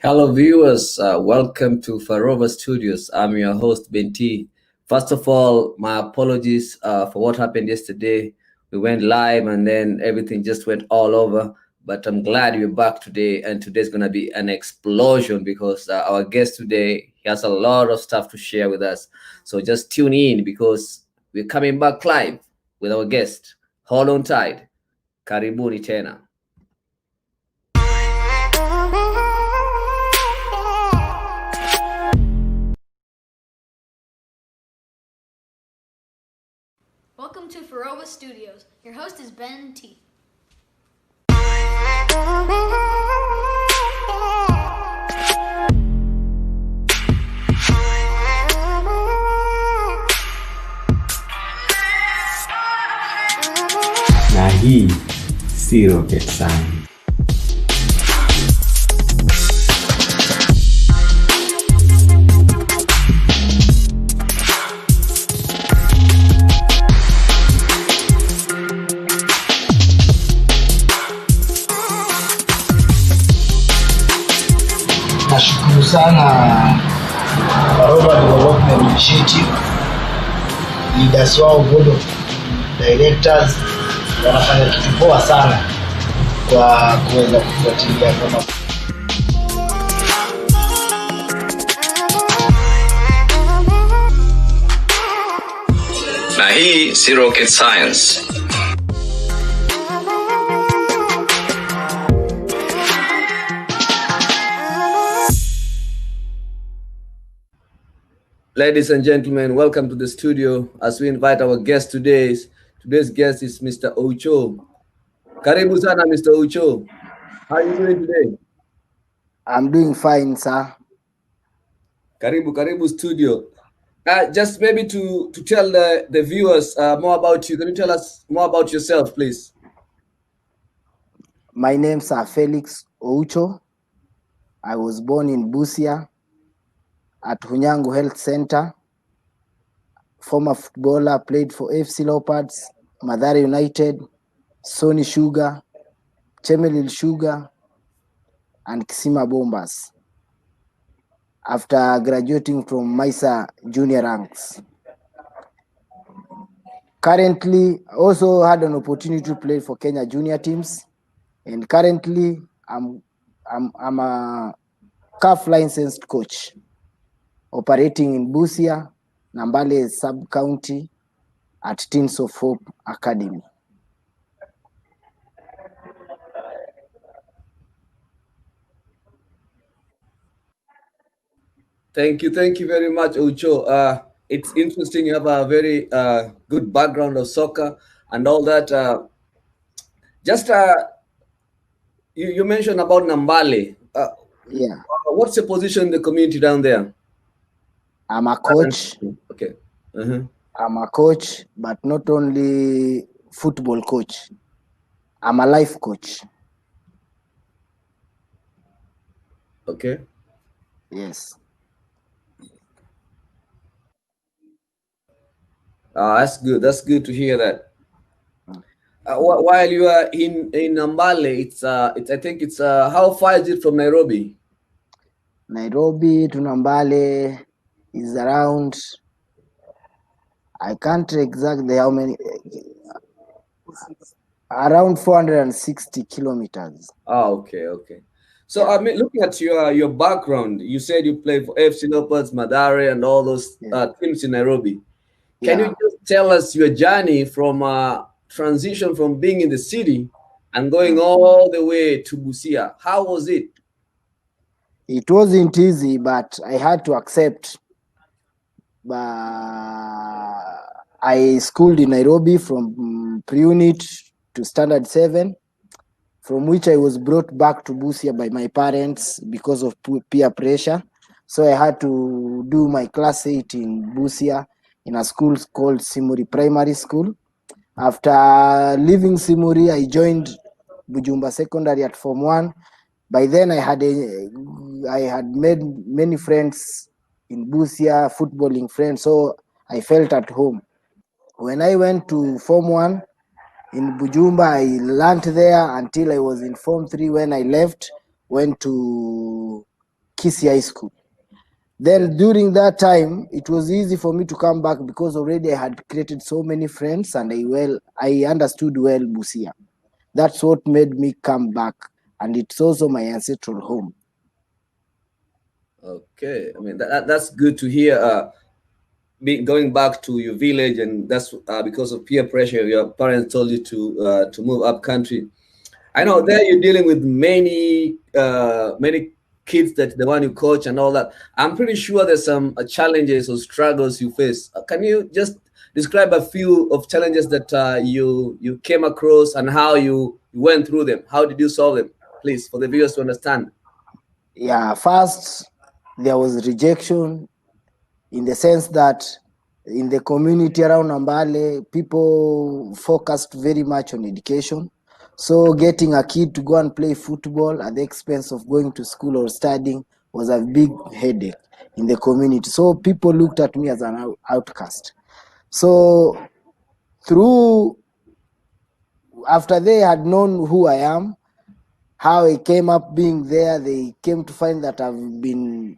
Hello, viewers. Welcome to Farova Studios. I'm your host, Benti. First of all, my apologies for what happened yesterday. We went live and then everything just went all over. But I'm glad we're back today, and today's going to be an explosion because our guest today, he has a lot of stuff to share with us. So just tune in because we're coming back live with our guest. Hold on tight. Karibuni tena. Welcome to Farova Studios. Your host is Ben T. Na hii si rocket science. Nashukuru sana Farova Development Initiative, leaders wao, board of directors wanafanya kitu poa sana kwa kuweza kufuatilia kama Na hii si rocket science. Ladies and gentlemen, welcome to the studio as we invite our guest today. Today's guest is Mr. Oucho. Karibu sana, Mr. Oucho. How are you doing today? I'm doing fine, sir. Karibu studio. Just maybe to tell the viewers more about you. Can you tell us more about yourself, please? My name's Felix Oucho. I was born in Busia at Hunyangu Health Center. Former footballer, played for FC Leopards, Mathare United, Sony Sugar, Chemelil Sugar, and Kisima Bombers. After graduating from Maisa Junior ranks. Currently, I also had an opportunity to play for Kenya junior teams, and currently I'm a CAF licensed coach operating in Busia, Nambale sub-county at Teens of Hope Academy. Thank you very much, Oucho. It's interesting. You have a very good background of soccer and all that. You mentioned about Nambale. Yeah. What's your position in the community down there? I'm a coach. Okay. I'm a coach, but not only football coach. I'm a life coach. Okay. Yes. That's good. That's good to hear that. While you are in Nambale, it's I think it's how far is it from Nairobi? Nairobi to Nambale is around, I can't exactly how many, around 460 kilometers. Okay. So I mean, looking at your background, you said you played for FC Leopards, Mathare, and all those teams in Nairobi. Can you just tell us your journey from transition from being in the city and going all the way to Busia? How was it? It wasn't easy, but I had to accept. I schooled in Nairobi from pre-unit to standard 7, from which I was brought back to Busia by my parents because of peer pressure. So I had to do my class 8 in Busia in a school called Simuri Primary School. After leaving Simuri, I joined Bujumba Secondary at Form 1. By then, I had made many friends in Busia, footballing friends, so I felt at home. When I went to Form 1 in Bujumba, I learned there until I was in Form 3 when I left, went to Kisi High School. Then during that time, it was easy for me to come back because already I had created so many friends and I understood well Busia. That's what made me come back, and it's also my ancestral home. Okay, I mean that's good to hear. Going back to your village, and that's because of peer pressure. Your parents told you to move up country. I know there you're dealing with many kids that the one you coach and all that. I'm pretty sure there's some challenges or struggles you face. Can you just describe a few of challenges that you came across and how you went through them? How did you solve them, please, for the viewers to understand? Yeah, first there was rejection in the sense that in the community around Ambale, people focused very much on education. So getting a kid to go and play football at the expense of going to school or studying was a big headache in the community. So people looked at me as an outcast. So through after they had known who I am, how I came up being there, they came to find that I've been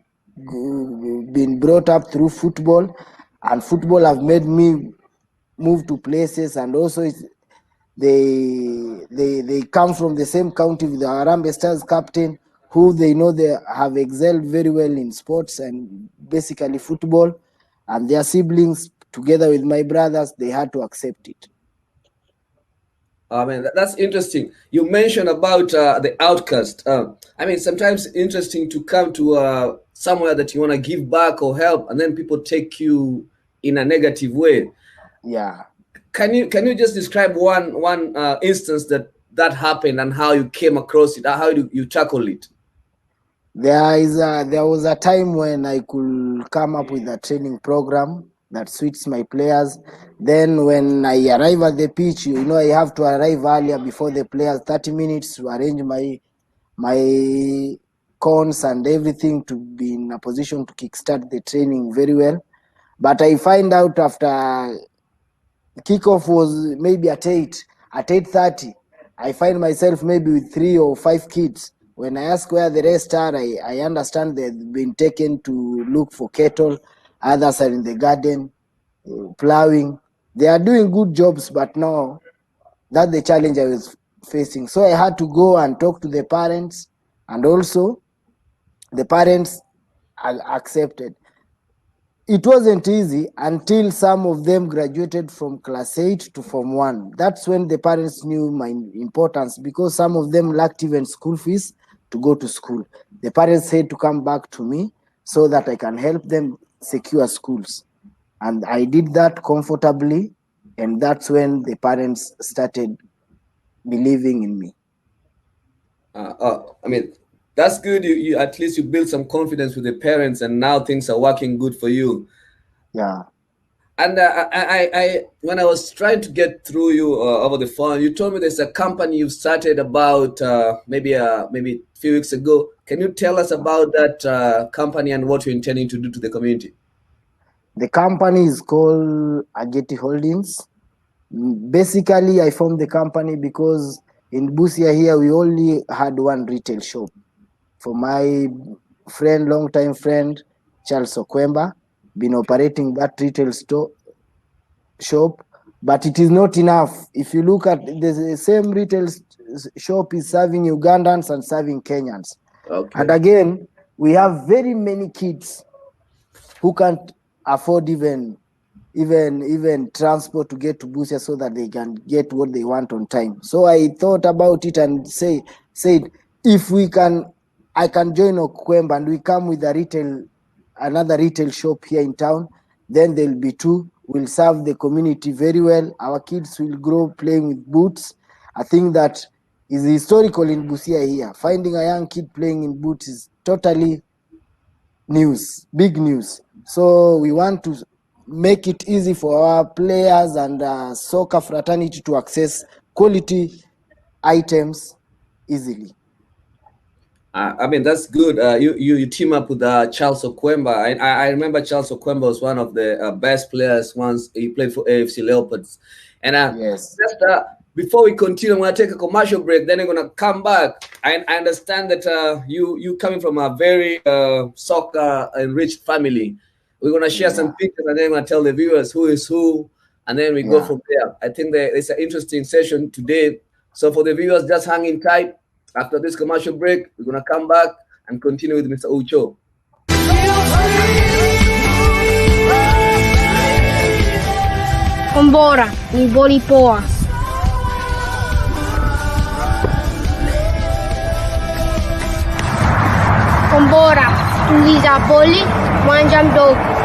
brought up through football, and football have made me move to places, and also they come from the same county with the Harambee Stars captain, who they know they have excelled very well in sports and basically football, and their siblings together with my brothers, they had to accept it. I mean, that's interesting. You mentioned about the outcast. I mean, sometimes interesting to come to somewhere that you want to give back or help, and then people take you in a negative way. Yeah. Can you just describe one instance that happened and how you came across it? How you tackle it? There was a time when I could come up with a training program that suits my players. Then when I arrive at the pitch, I have to arrive earlier before the players, 30 minutes to arrange my cons and everything to be in a position to kickstart the training very well. But I find out after kickoff was maybe at 8:30. I find myself maybe with 3 or 5 kids. When I ask where the rest are, I understand they've been taken to look for cattle. Others are in the garden plowing. They are doing good jobs, but now that's the challenge I was facing. So I had to go and talk to the parents, and also the parents accepted. It wasn't easy until some of them graduated from class 8 to form 1. That's when the parents knew my importance, because some of them lacked even school fees to go to school. The parents said to come back to me so that I can help them secure schools. And I did that comfortably, and that's when the parents started believing in me. I mean, that's good. You at least you build some confidence with the parents, and now things are working good for you. Yeah. And when I was trying to get through you over the phone, you told me there's a company you started about maybe a few weeks ago. Can you tell us about that company and what you're intending to do to the community? The company is called Ageti Holdings. Basically, I formed the company because in Busia here, we only had one retail shop. For my friend, long-time friend, Charles Okwemba, been operating that retail shop, but it is not enough. If you look at the same retail shop is serving Ugandans and serving Kenyans. Okay. And again, we have very many kids who can't afford even transport to get to Busia so that they can get what they want on time. So I thought about it and said, if I can join Okwemba and we come with another retail shop here in town, then there'll be two. We'll serve the community very well. Our kids will grow playing with boots. I think that is historical in Busia here. Finding a young kid playing in boots is totally big news. So we want to make it easy for our players and soccer fraternity to access quality items easily. I mean, that's good. You team up with Charles Okwemba. I remember Charles Okwemba was one of the best players once he played for AFC Leopards. And Yes. just before we continue, I'm going to take a commercial break. Then I'm going to come back. I understand that you coming from a very soccer enriched family. We're going to share some pictures, and then I'm going to tell the viewers who is who, and then we go from there. I think that it's an interesting session today. So for the viewers, just hang in tight. After this commercial break, we're going to come back and continue with Mr. Oucho. Kombora ni boli poa. Kombora tuliza boli uwanja mdogo.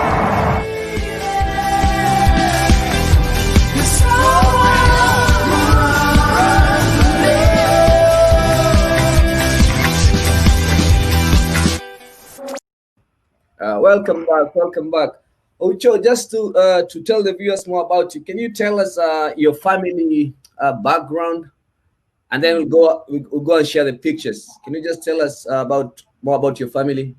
Welcome back. Oucho, just to tell the viewers more about you, can you tell us your family background, and then we'll go and share the pictures. Can you just tell us more about your family?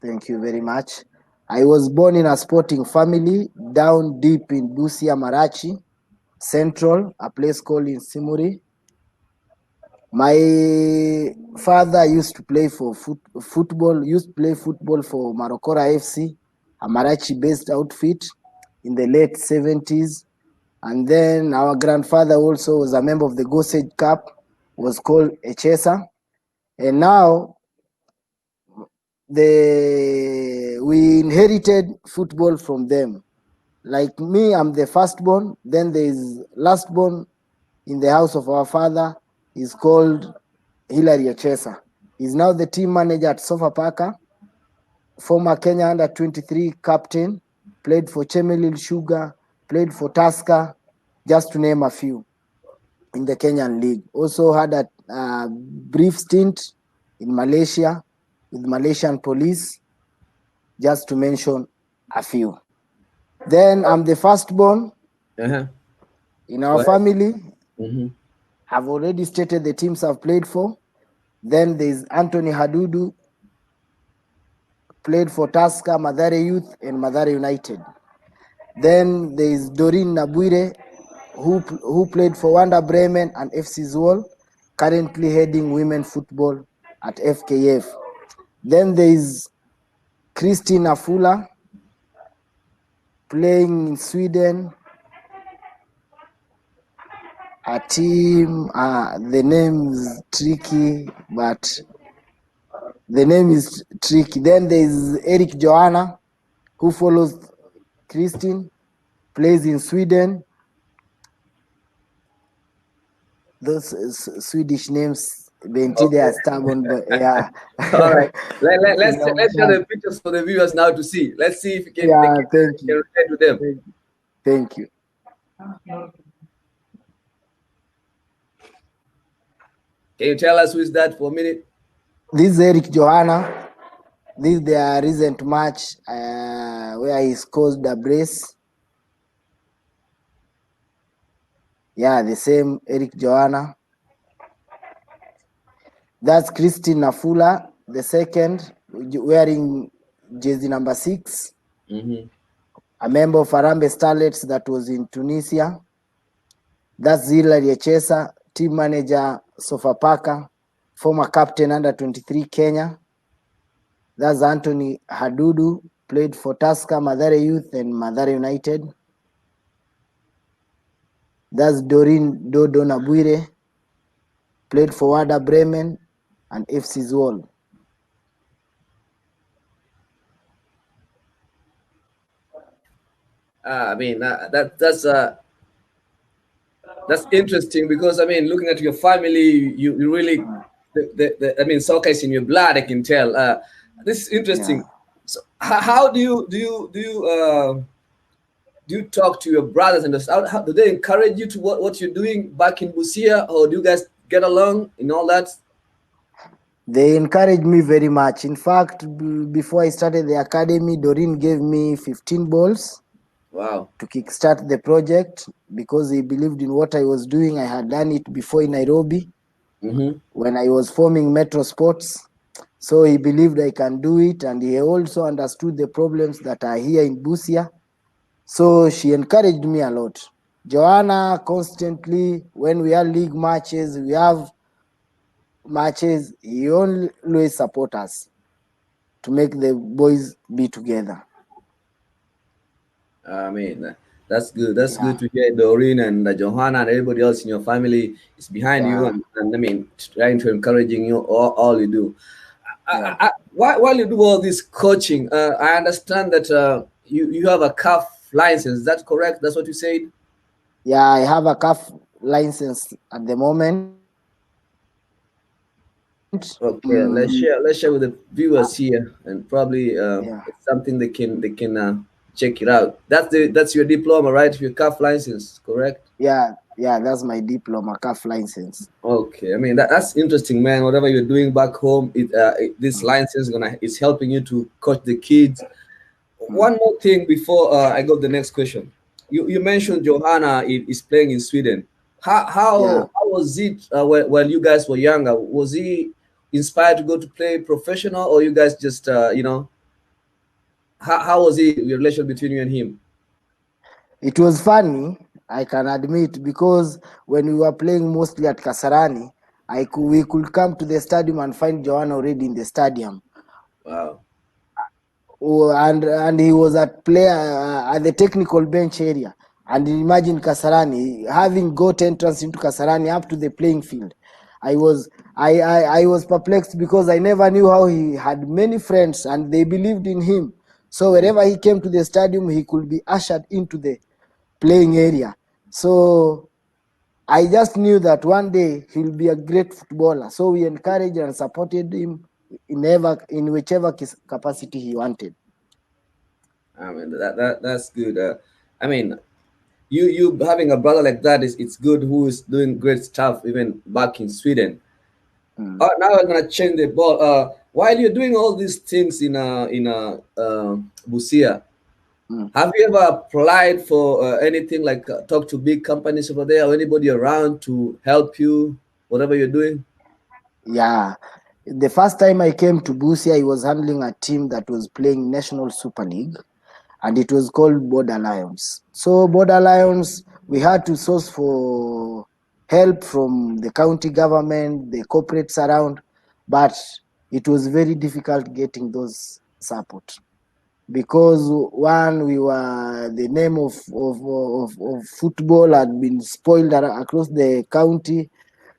Thank you very much. I was born in a sporting family down deep in Busia, Marachi Central, a place called in Simuri. My father used to play for football for Marokora FC, a Marachi-based outfit in the late 70s. And then our grandfather also was a member of the Gossage Cup, was called Echesa. And now we inherited football from them. Like me, I'm the firstborn. Then there is lastborn in the house of our father. He's called Hilary Echesa. He's now the team manager at Sofapaka, former Kenya under-23 captain, played for Chemelil Sugar, played for Tusker, just to name a few, in the Kenyan league. Also had a brief stint in Malaysia with Malaysian police, just to mention a few. Then I'm the firstborn in our family. I've already stated the teams I've played for. Then there's Anthony Hadudu, played for Tusker, Mathare Youth, and Mathare United. Then there's Doreen Nabuire, who played for Wanda Bremen and FC Zwolle, currently heading women football at FKF. Then there's Christine Afula, playing in Sweden. A team, the name is tricky, but the name is tricky. Then there's Eric Johanna, who follows Christine, plays in Sweden. Those Swedish names, they are stubborn, but yeah. All right. Let's share the pictures for the viewers now to see. Let's see if you can relate to them. Thank you. Can you tell us who is that for a minute? This is Eric Johanna. This is their recent match where he scored a brace. Yeah, the same Eric Johanna. That's Christine Nafula, the second, wearing jersey number 6. A member of Harambee Starlets that was in Tunisia. That's Hilary Echesa, team manager Sofapaka, former captain under-23 Kenya. That's Anthony Hadudu, played for Tusker, Mathare Youth, and Mathare United. That's Doreen Dodo Nabuire, played for Wanda Bremen and FC Zwolle. I mean, that's interesting, because I mean, looking at your family, you really, I mean, soccer is in your blood. I can tell. This is interesting. Yeah. So, how do you talk to your brothers and how do they encourage you to what you're doing back in Busia, or do you guys get along in all that? They encourage me very much. In fact, before I started the academy, Doreen gave me 15 balls. Wow. To kickstart the project, because he believed in what I was doing. I had done it before in Nairobi when I was forming Metro Sports. So he believed I can do it, and he also understood the problems that are here in Busia. So she encouraged me a lot. Joanna constantly, when we have league matches, he always support us to make the boys be together. I mean, that's good. That's Yeah, good to hear. Doreen and Johanna and everybody else in your family is behind you, yeah, and I mean, trying to encouraging you all you do. yeah. While you do all this coaching, I understand that you have a calf license. Is that correct? That's what you said. Yeah, I have a calf license at the moment. Okay, let's share with the viewers here, and probably Yeah, it's something they can check it out. That's your diploma, right? Your calf license, correct? yeah. That's my diploma, calf license. Okay, I mean that's interesting, man. Whatever you're doing back home, this Mm, license is helping you to coach the kids. mm. One more thing before I go to the next question. You mentioned Johanna is playing in Sweden. Yeah, How was it when you guys were younger? Was he inspired to go to play professional, or you guys just how was it your relation between you and him? it was funny, I can admit, because when we were playing mostly at Kasarani, we could come to the stadium and find Joanna already in the stadium. Wow. Oh, and he was at the technical bench area. And imagine Kasarani having got entrance into Kasarani up to the playing field. I was perplexed because I never knew how he had many friends and they believed in him. So wherever he came to the stadium, he could be ushered into the playing area. So I just knew that one day he'll be a great footballer. So we encouraged and supported him in whichever capacity he wanted. I mean that's good. I mean you having a brother like that is it's good who is doing great stuff even back in Sweden. Mm. Now I'm gonna change the ball. While you're doing all these things in Busia, Mm. have you ever applied for anything like talk to big companies over there or anybody around to help you whatever you're doing? Yeah. The first time I came to Busia, I was handling a team that was playing National Super League and it was called Border Lions. So, Border Lions, we had to source for help from the county government, the corporates around, but it was very difficult getting those support because one, we were the name of football had been spoiled across the county.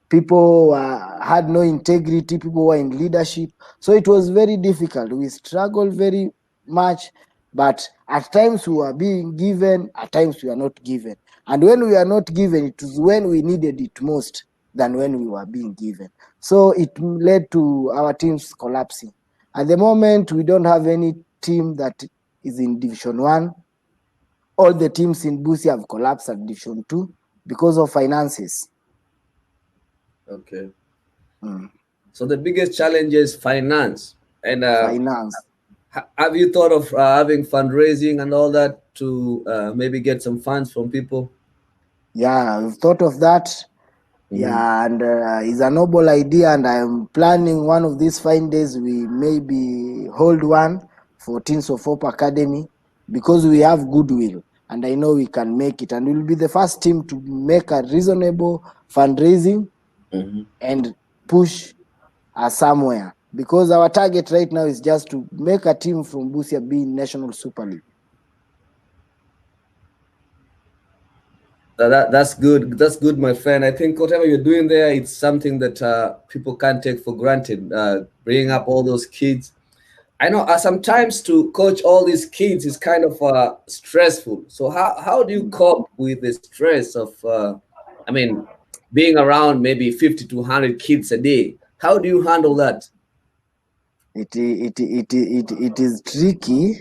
People had no integrity, people were in leadership, so it was very difficult. We struggled very much, but at times we were being given, at times we are not given, and when we are not given, it was when we needed it most than when we were being given. So it led to our teams collapsing. At the moment we don't have any team that is in division 1. All the teams in Busia have collapsed at division 2 because of finances. Okay. Mm. So the biggest challenge is finance. And Finance. have you thought of having fundraising and all that to maybe get some funds from people? Yeah, we've thought of that. Mhm. Yeah, and it's a noble idea, and I'm planning one of these fine days we maybe hold one for Teens of Hope Academy because we have goodwill, and I know we can make it, and we'll be the first team to make a reasonable fundraising Mhm. and push somewhere because our target right now is just to make a team from Busia be in National Super League. That's good. That's good, my friend. I think whatever you're doing there, it's something that people can't take for granted. Bringing up all those kids. I know sometimes to coach all these kids is kind of stressful. So how do you cope with the stress of, I mean, being around maybe 50 to 100 kids a day? How do you handle that? It is tricky.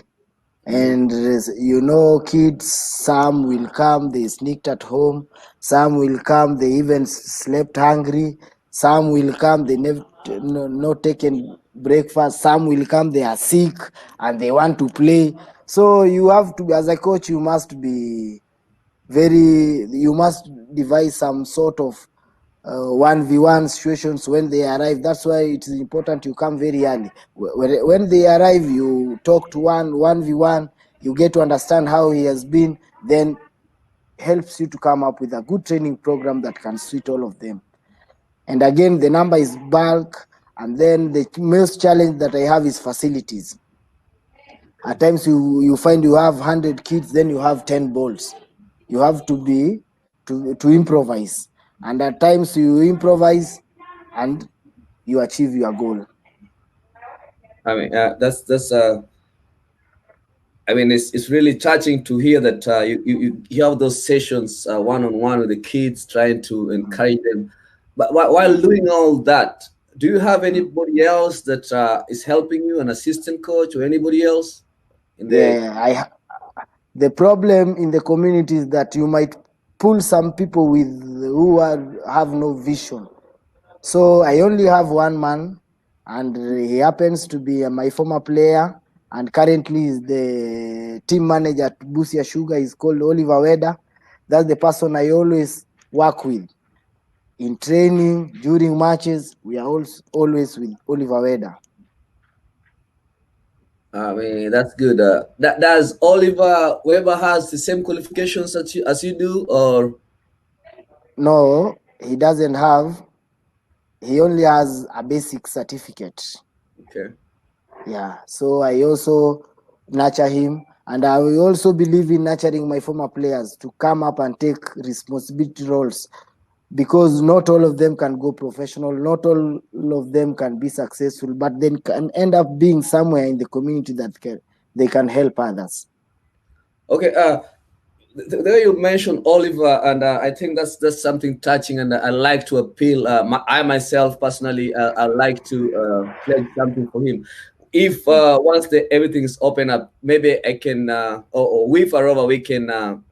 Mhm. And kids, some will come, they sneaked at home, some will come, they even slept hungry, some will come, they never not taken breakfast, some will come, they are sick and they want to play. So you have to, as a coach, you must devise some sort of 1v1 situations when they arrive. That's why it is important you come very early. When they arrive, you talk to 1v1, you get to understand how he has been. Then helps you to come up with a good training program that can suit all of them. And again, the number is bulk. And then the most challenge that I have is facilities. At times you find you have 100 kids, then you have 10 balls. You have to be to improvise. And at times you improvise and you achieve your goal. I mean, I mean, it's really touching to hear that you have those sessions one on one with the kids, trying to encourage them. But while doing all that, do you have anybody else that is helping you, an assistant coach or anybody else in the? Yeah, the problem in the community is that you might pull some people with who have no vision. So I only have one man, and he happens to be my former player, and currently is the team manager at Busia Sugar. He's called Oliver Weda. That's the person I always work with in training during matches. We are also always with Oliver Weda. I mean, that's good. That does Oliver Weber has the same qualifications as you do, or No, he doesn't have. He only has a basic certificate. okay? Yeah, so I also nurture him, and I will also believe in nurturing my former players to come up and take responsibility roles, because not all of them can go professional, not all of them can be successful, but then can end up being somewhere in the community that they can help others. Okay. The way you mentioned Oliver, and I think that's something touching, and I like to appeal. I myself personally, I like to pledge something for him. If once everything is open up, maybe I can, or we Farova, we can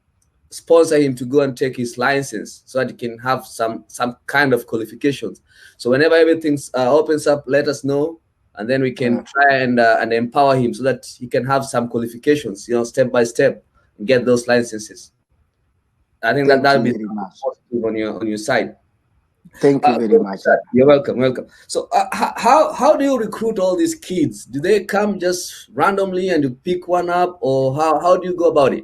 sponsor him to go and take his license so that he can have some kind of qualifications. So whenever everything opens up, let us know, and then we can try and empower him so that he can have some qualifications, step by step, and get those licenses. I think that Thank that'll you be very much. positive on your side. Thank you very much. You're welcome, welcome. So how do you recruit all these kids? Do they come just randomly and you pick one up, or how do you go about it?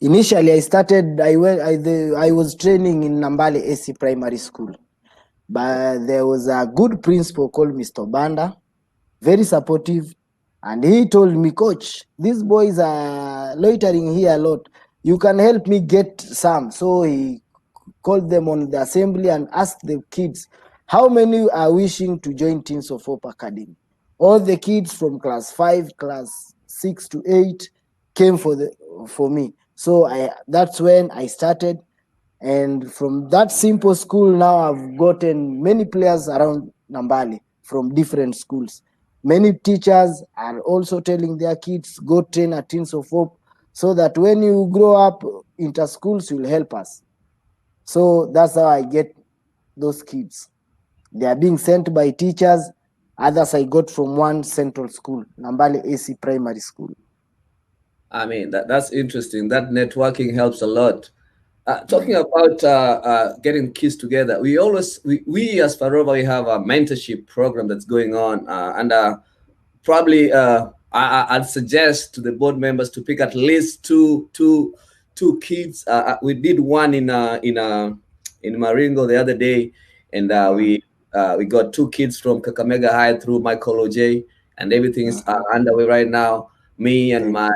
Initially, I started. I was training in Nambale AC Primary School, but there was a good principal called Mr. Banda, very supportive, and he told me, Coach, these boys are loitering here a lot. You can help me get some. So he called them on the assembly and asked the kids, how many are wishing to join Teens of Hope Academy? All the kids from class 5, class 6 to 8 came for me. So that's when I started. And from that simple school, now I've gotten many players around Nambali from different schools. Many teachers are also telling their kids, go train at Teens of Hope, so that when you grow up inter schools, you'll help us. So that's how I get those kids. They are being sent by teachers. Others I got from one central school, Nambali AC Primary School. I mean, that's interesting. That networking helps a lot. Talking about getting kids together, we as Farova, we have a mentorship program that's going on, and probably I'd suggest to the board members to pick at least two kids. We did one in Maringo the other day, and we got two kids from Kakamega High through Michael OJ, and everything is underway right now. Me and my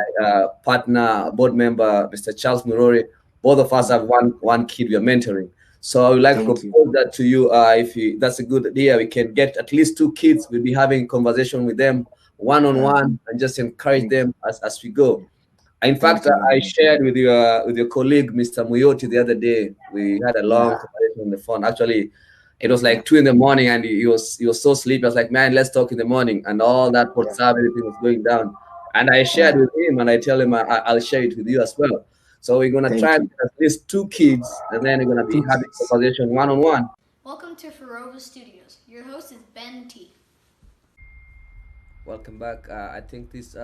partner, board member, Mr. Charles Murori, both of us have one kid we are mentoring. So I would like to Thank you. propose that to you. That's a good idea, we can get at least two kids. We'll be having conversation with them one on one and just encourage them as we go. In fact, Thank you I very much. shared with your colleague, Mr. Muyoti, the other day. We had a long conversation on the phone. Actually, it was like 2 in the morning, and he was so sleepy. I was like, man, let's talk in the morning, and all that WhatsApp, everything was going down. And I shared with him, and I tell him I'll share it with you as well. So we're gonna try Thank and you. get at least two kids, and then we're gonna be Two having kids. conversation one on one. Welcome to Farova Studios. Your host is Ben T. Welcome back. I think this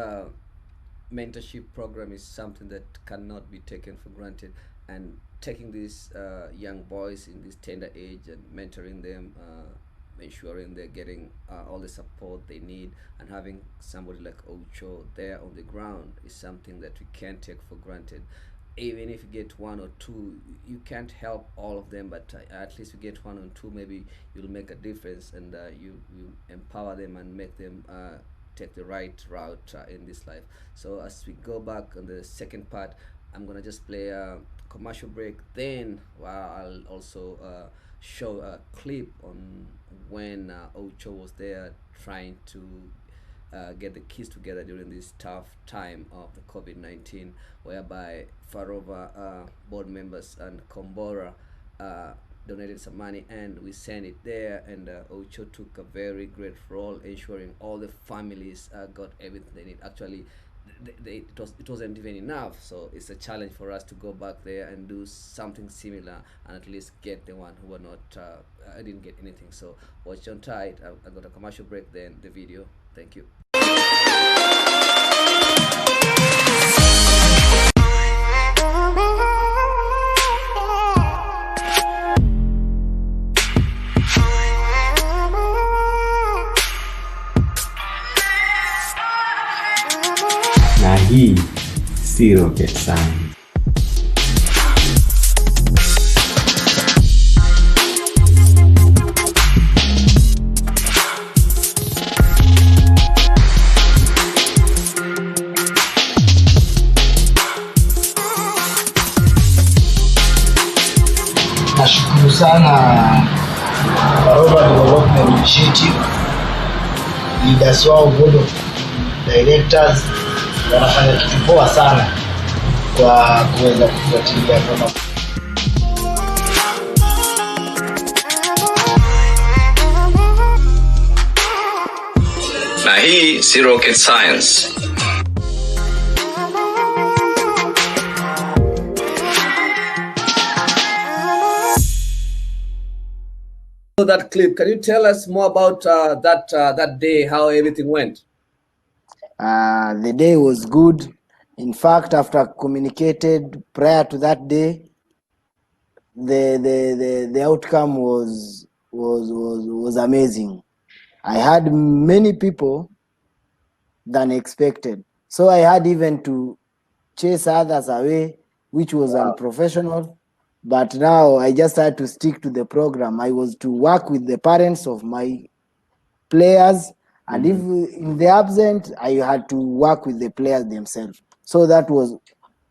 mentorship program is something that cannot be taken for granted, and taking these young boys in this tender age and mentoring them, ensuring they're getting all the support they need, and having somebody like Oucho there on the ground is something that we can't take for granted. even if you get one or two, you can't help all of them, but at least you get one or two, maybe you'll make a difference, and you empower them and make them take the right route in this life. So as we go back on the second part, I'm gonna just play a commercial break. Then I'll also show a clip on when Oucho was there trying to get the kids together during this tough time of the COVID-19, whereby Farova board members and Kombora uh, donated some money and we sent it there, and Ocho took a very great role ensuring all the families got everything they need. Actually, it wasn't even enough, so it's a challenge for us to go back there and do something similar and at least get the one who were not I didn't get anything. So watch on tight. I got a commercial break, then the video. Thank you. Na hii si rocket science. Nashukuru sana Farova Development Initiative, leaders wao, board of directors wanafanya kitu poa sana kwa kuweza kufuatilia kama Na hii si rocket science. That clip, can you tell us more about that day, how everything went? The day was good. In fact, after communicated prior to that day, the outcome was amazing. I had many people than expected, so I had even to chase others away, which was unprofessional. But now I just had to stick to the program. I was to work with the parents of my players, and if in the absent, I had to work with the players themselves. So that was,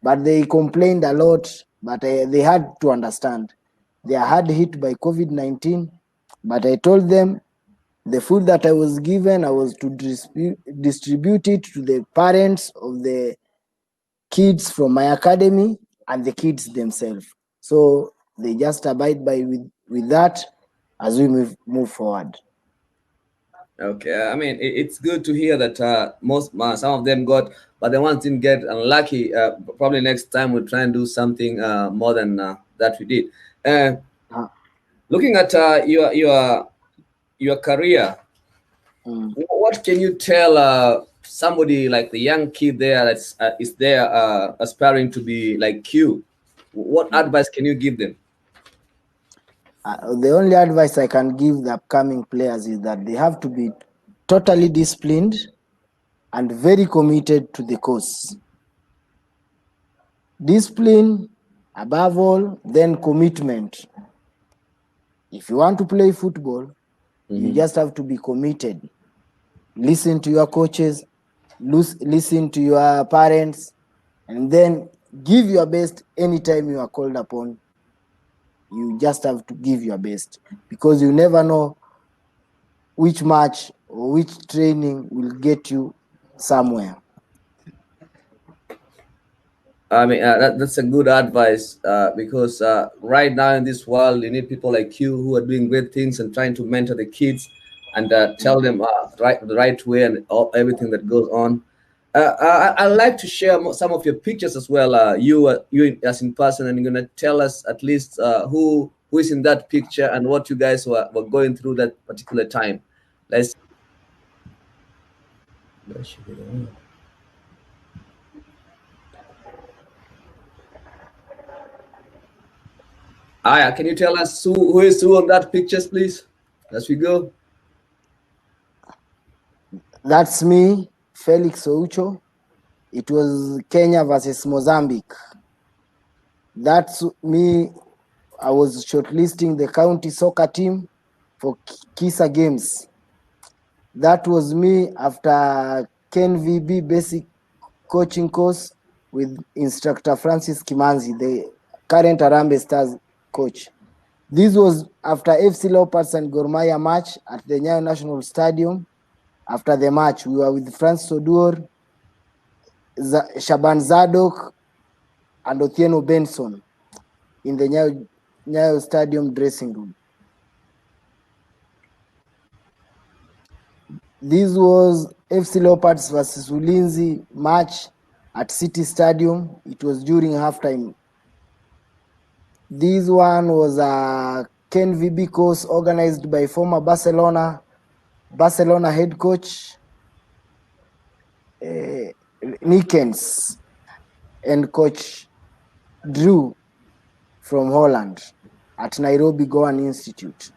but they complained a lot, but they had to understand. They are hard hit by COVID-19, but I told them the food that I was given, I was to distribute it to the parents of the kids from my academy and the kids themselves. So they just abide by with that as we move forward. Okay, I mean it's good to hear that some of them got, but the ones didn't get unlucky. Probably next time we'll try and do something more than that we did. Looking at your career, what can you tell somebody like the young kid there that's is there aspiring to be like you? What advice can you give them? The only advice I can give the upcoming players is that they have to be totally disciplined and very committed to the course. Discipline above all, then commitment. If you want to play football, you just have to be committed. Listen to your coaches, listen to your parents, and then give your best anytime you are called upon. You just have to give your best, because you never know which match or which training will get you somewhere. I mean, that's a good advice because right now in this world, you need people like you who are doing great things and trying to mentor the kids and tell them the right way and everything that goes on. I'd like to share some of your pictures as well. You as in person, and you're gonna tell us at least who is in that picture and what you guys were going through that particular time. Let's. Aya, can you tell us who is who on that pictures, please, as we go? That's me, Felix Oucho. It was Kenya versus Mozambique. That's me. I was shortlisting the county soccer team for Kisa Games. That was me after Ken VB basic coaching course with instructor Francis Kimanzi, the current Harambee Stars coach. This was after FC Leopards and Gor Mahia match at the Nyayo National Stadium. After the match, we were with Francis Oduor, Shaban Zadok, and Otieno Benson in the Nyayo Stadium dressing room. This was FC Leopards versus Ulinzi match at City Stadium. It was during halftime. This one was a Ken VB course organized by former Barcelona head coach Nickens and coach Drew from Holland at Nairobi Goan Institute.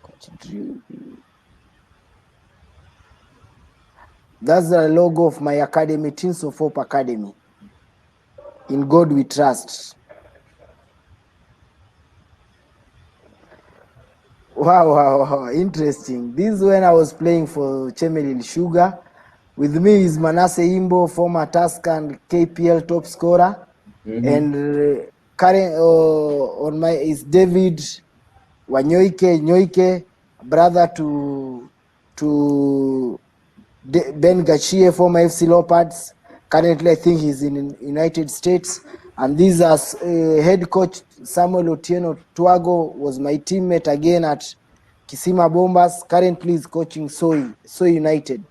Coach Drew. That's the logo of my academy, Teens of Hope Academy. In God we trust. Wow, interesting. This is when I was playing for Chemelil Sugar. With me is Manasseh Imbo, former Tusker and KPL top scorer. And current on my is David Nyoike, brother to Ben Gachie, former FC Leopards. Currently, I think he's in United States. And these are head coach Samuel Otieno Tuago was my teammate again at Kisima Bombers. Currently, is coaching Soy United.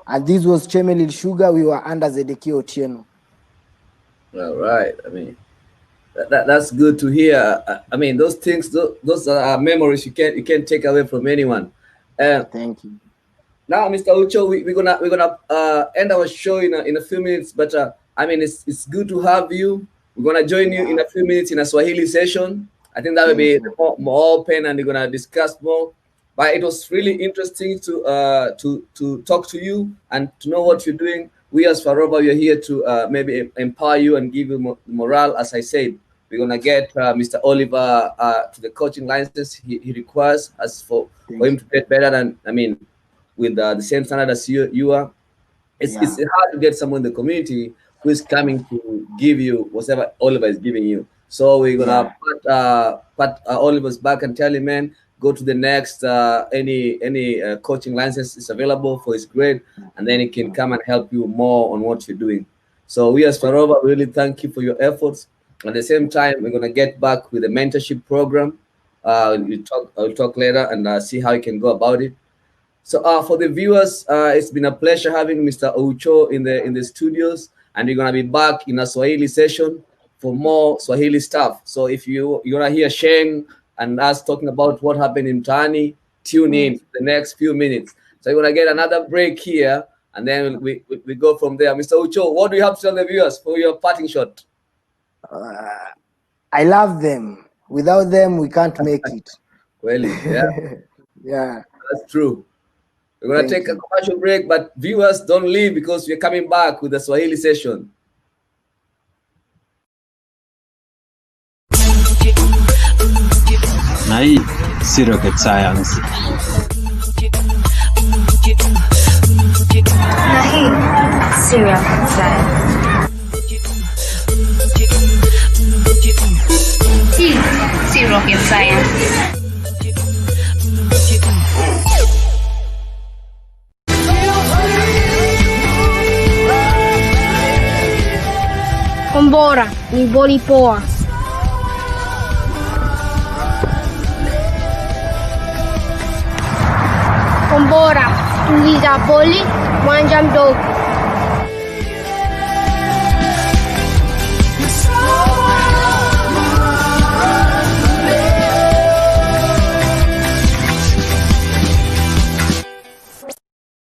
And this was Chemelil Sugar. We were under Zedeki Otieno. All right. I mean, that's good to hear. I mean, those things, those are memories you can't take away from anyone. Thank you. Now, Mr. Oucho, we're gonna end our show in a few minutes. But I mean, it's good to have you. We're gonna join you in a few minutes in a Swahili session. I think that will be more open, and we're gonna discuss more. But it was really interesting to talk to you and to know what you're doing. We as Farova, we are here to maybe empower you and give you morale. As I said, we're gonna get Mr. Oliver to the coaching license he requires as for him to get better than, I mean, with the same standard as you are. It's hard to get someone in the community who is coming to give you whatever Oliver is giving you. So we're gonna pat Oliver's back and tell him, man, go to the next any coaching license is available for his grade, and then he can come and help you more on what you're doing. So we as Farova really thank you for your efforts. At the same time, we're gonna get back with the mentorship program. I'll talk later and see how you can go about it. So for the viewers, it's been a pleasure having Mr. Oucho in the studios, and we're gonna be back in a Swahili session for more Swahili stuff. So if you're gonna hear Shane and us talking about what happened in Tani, tune in the next few minutes. So you're gonna get another break here, and then we go from there. Mr. Oucho, what do you have to tell the viewers for your parting shot? I love them. Without them, we can't make it. Well, yeah. Yeah. That's true. We're going to take a commercial break, but viewers, don't leave because we're coming back with the Swahili session. Na hii si rocket science. Na hii si rocket science. Hii si rocket science. Kombora ni boli poa. Kombora tuliza boli wanja mdogo.